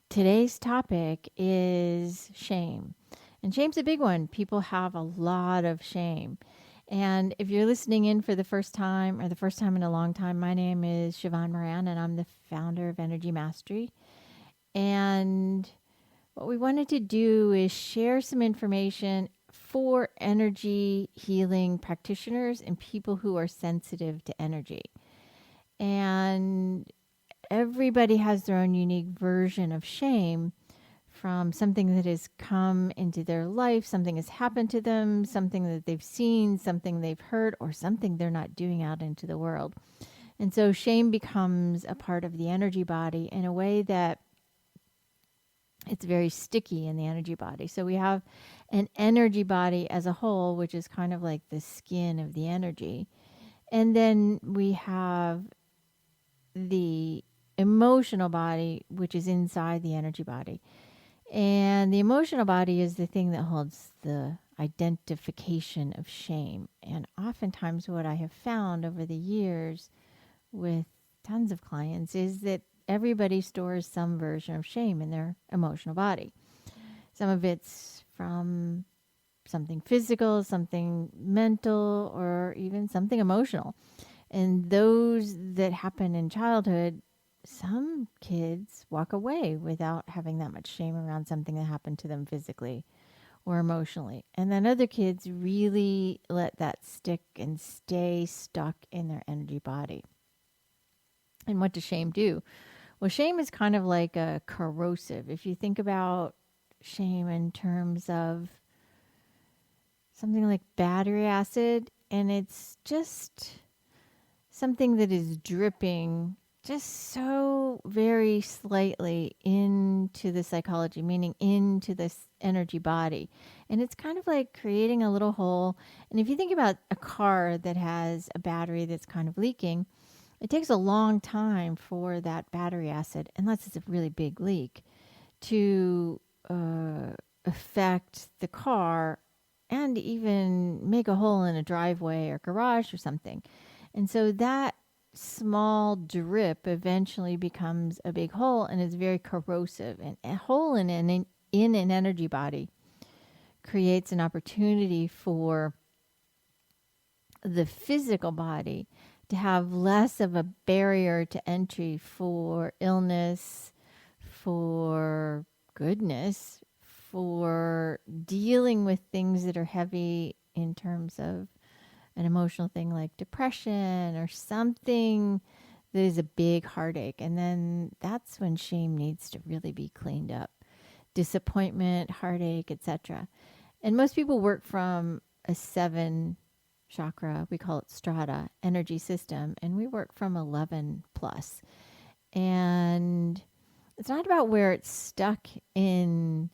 today's topic is shame. And shame's a big one. People have a lot of shame. And if you're listening in for the first time or the first time in a long time, my name is Sheevaun Moran and I'm the founder of Energy Mastery. And what we wanted to do is share some information for energy healing practitioners and people who are sensitive to energy. And everybody has their own unique version of shame from something that has come into their life, something has happened to them, something that they've seen, something they've heard, or something they're not doing out into the world. And so shame becomes a part of the energy body in a way that it's very sticky in the energy body. So we have an energy body as a whole, which is kind of like the skin of the energy. And then we have the emotional body, which is inside the energy body. And the emotional body is the thing that holds the identification of shame. And oftentimes what I have found over the years with tons of clients is that everybody stores some version of shame in their emotional body. Some of it's from something physical, something mental, or even something emotional. And those that happen in childhood, some kids walk away without having that much shame around something that happened to them physically or emotionally. And then other kids really let that stick and stay stuck in their energy body. And what does shame do? Well, shame is kind of like a corrosive. If you think about shame in terms of something like battery acid, and it's just something that is dripping just so very slightly into the psychology, meaning into this energy body. And it's kind of like creating a little hole. And if you think about a car that has a battery that's kind of leaking, it takes a long time for that battery acid, unless it's a really big leak, to affect the car and even make a hole in a driveway or garage or something. And so that small drip eventually becomes a big hole and is very corrosive. And a hole in an energy body creates an opportunity for the physical body to have less of a barrier to entry for illness, for goodness, for dealing with things that are heavy in terms of an emotional thing like depression or something that is a big heartache. And then that's when shame needs to really be cleaned up. Disappointment, heartache, etc. And most people work from a 7 chakra, we call it strata, energy system, and we work from 11 plus. And it's not about where it's stuck in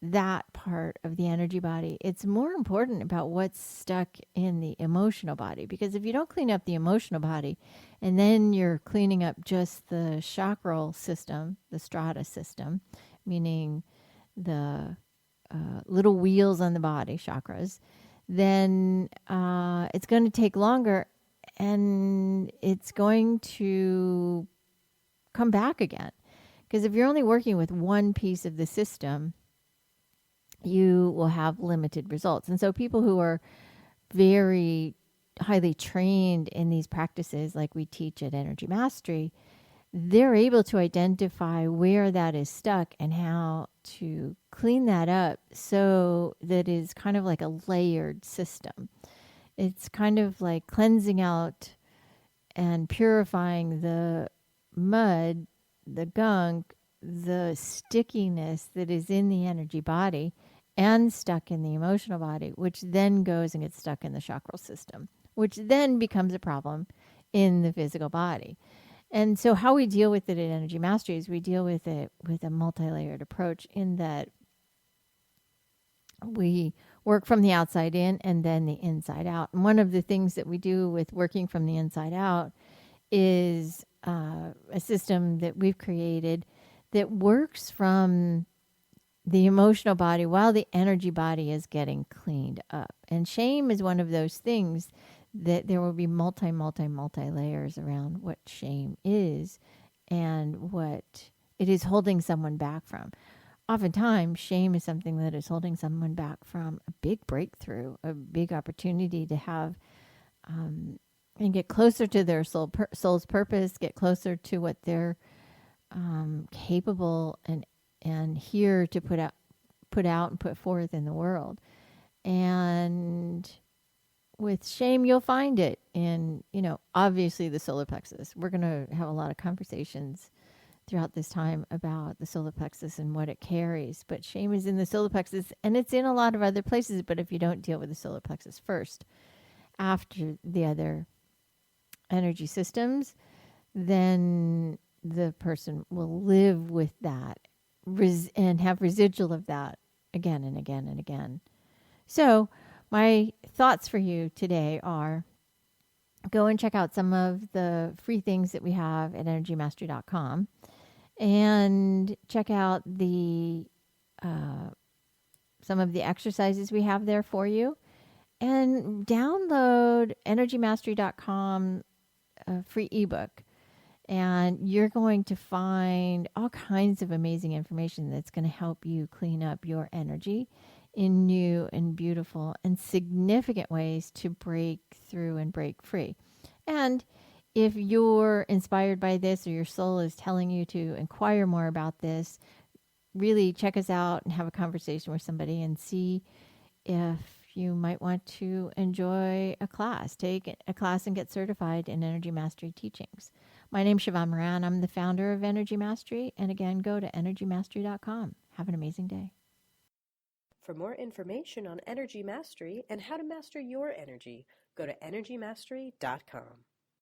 that part of the energy body. It's more important about what's stuck in the emotional body. Because if you don't clean up the emotional body and then you're cleaning up just the chakral system, the strata system, meaning the little wheels on the body, chakras, then it's going to take longer and it's going to come back again. Because if you're only working with one piece of the system, you will have limited results. And so people who are very highly trained in these practices, like we teach at Energy Mastery, they're able to identify where that is stuck and how to clean that up so that is kind of like a layered system. It's kind of like cleansing out and purifying the mud, the gunk, the stickiness that is in the energy body and stuck in the emotional body, which then goes and gets stuck in the chakral system, which then becomes a problem in the physical body. And so how we deal with it at Energy Mastery is we deal with it with a multi-layered approach in that we work from the outside in and then the inside out. And one of the things that we do with working from the inside out is a system that we've created that works from the emotional body while the energy body is getting cleaned up. And shame is one of those things that there will be multi layers around what shame is and what it is holding someone back from. Oftentimes, shame is something that is holding someone back from a big breakthrough, a big opportunity to have and get closer to their soul's purpose, get closer to what they're capable and here to put out and put forth in the world. And with shame, you'll find it in, obviously the solar plexus. We're going to have a lot of conversations throughout this time about the solar plexus and what it carries. But shame is in the solar plexus, and it's in a lot of other places. But if you don't deal with the solar plexus first, after the other energy systems, then the person will live with that and have residual of that again and again and again. So my thoughts for you today are, go and check out some of the free things that we have at energymastery.com, and check out the some of the exercises we have there for you, and download energymastery.com free ebook. And you're going to find all kinds of amazing information that's going to help you clean up your energy in new and beautiful and significant ways to break through and break free. And if you're inspired by this, or your soul is telling you to inquire more about this, really check us out and have a conversation with somebody and see if you might want to enjoy a class. Take a class and get certified in Energy Mastery teachings. My name's Sheevaun Moran. I'm the founder of Energy Mastery. And again, go to energymastery.com. Have an amazing day. For more information on Energy Mastery and how to master your energy, go to energymastery.com.